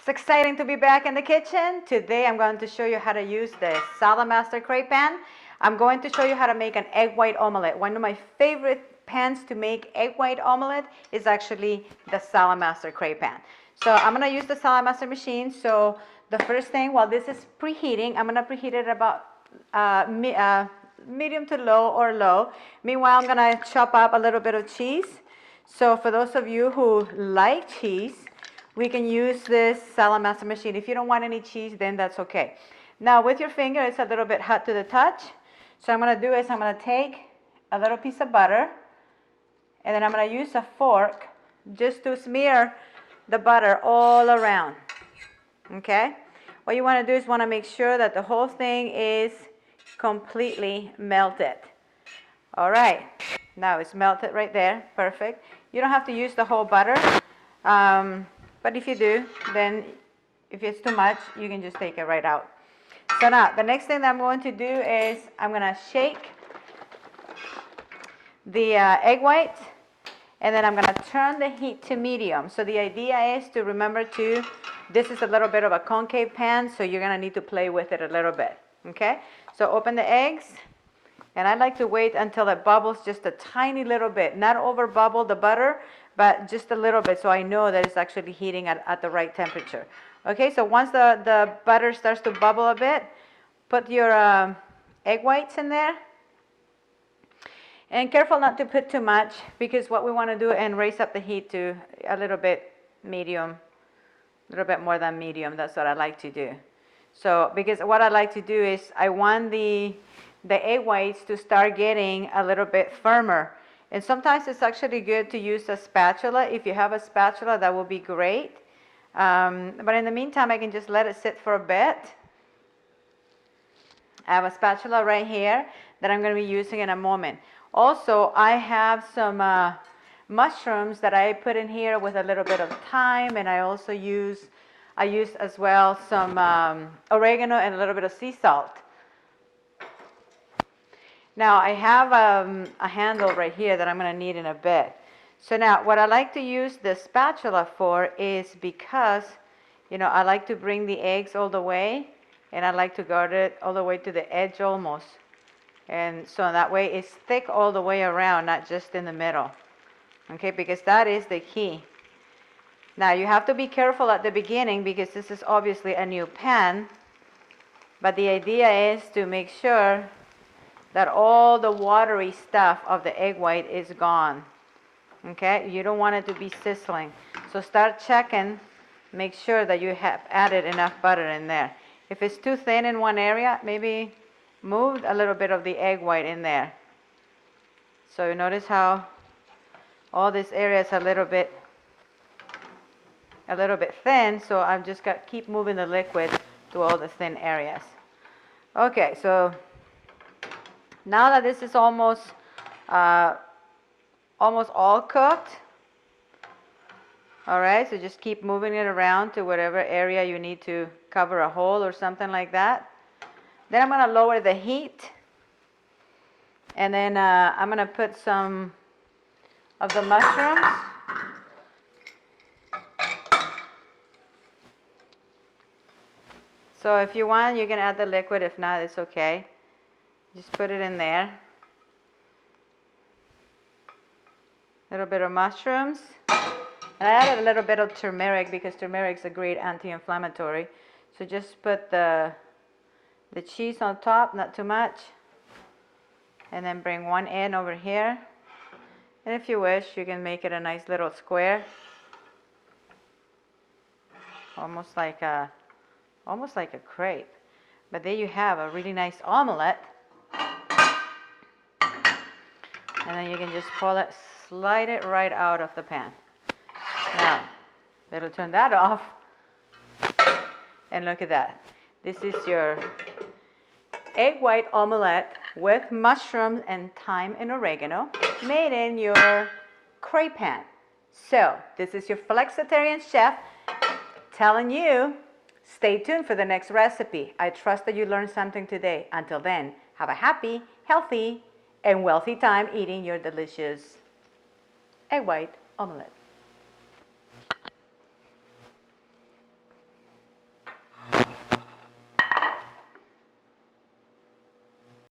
It's exciting to be back in the kitchen. Today I'm going to show you how to use the Salad Master Cray Pan. I'm going to show you how to make an egg white omelette. One of my favorite pans to make egg white omelette is actually the Salad Master Cray Pan. So I'm going to use the Salad Master machine. So the first thing, while this is preheating, I'm going to preheat it about medium to low or low. Meanwhile, I'm going to chop up a little bit of cheese. So for those of you who like cheese, we can use this Salad Master machine. If you don't want any cheese, then that's okay. Now with your finger, it's a little bit hot to the touch. So I'm going to do is I'm going to take a little piece of butter, and then I'm going to use a fork just to smear the butter all around. Okay? What you want to do is want to make sure that the whole thing is completely melted. All right. Now it's melted right there. Perfect. You don't have to use the whole butter. But if you do, then if it's too much, you can just take it right out. So now, the next thing that I'm going to do is I'm going to shake the egg whites, and then I'm going to turn the heat to medium. So the idea is to remember to, this is a little bit of a concave pan, so you're going to need to play with it a little bit. Okay? So open the eggs, and I like to wait until it bubbles just a tiny little bit. Not over bubble the butter, but just a little bit, so I know that it's actually heating at the right temperature. Okay, so once the butter starts to bubble a bit, put your egg whites in there. And careful not to put too much, because what we want to do and raise up the heat to a little bit medium, a little bit more than medium. That's what I like to do. So because what I like to do is I want the egg whites to start getting a little bit firmer. And sometimes it's actually good to use a spatula. If you have a spatula, that will be great. But in the meantime, I can just let it sit for a bit. I have a spatula right here that I'm going to be using in a moment. Also, I have some mushrooms that I put in here with a little bit of thyme, and I also use as well some oregano and a little bit of sea salt. Now I have a handle right here that I'm going to need in a bit. So now what I like to use the spatula for is because, you know, I like to bring the eggs all the way, and I like to guard it all the way to the edge almost. And so that way it's thick all the way around, not just in the middle. Okay, because that is the key. Now you have to be careful at the beginning because this is obviously a new pan, but the idea is to make sure that all the watery stuff of the egg white is gone. Okay, you don't want it to be sizzling. So start checking, make sure that you have added enough butter in there. If it's too thin in one area, maybe move a little bit of the egg white in there. So you notice how all this area is a little bit thin, so I've just got to keep moving the liquid to all the thin areas. Okay, so now that this is almost all cooked, all right, so just keep moving it around to whatever area you need to cover a hole or something like that. Then I'm going to lower the heat, and then I'm going to put some of the mushrooms. So if you want, you can add the liquid. If not, it's okay. Just put it in there. A little bit of mushrooms. And I added a little bit of turmeric because turmeric is a great anti-inflammatory. So just put the cheese on top, not too much. And then bring one end over here. And if you wish, you can make it a nice little square. Almost like a crepe. But there you have a really nice omelette. And then you can just pull it, slide it right out of the pan. Now, better turn that off. And look at that. This is your egg white omelette with mushrooms and thyme and oregano made in your cray pan. So, this is your flexitarian chef telling you, stay tuned for the next recipe. I trust that you learned something today. Until then, have a happy, healthy, and wealthy time eating your delicious egg white omelette.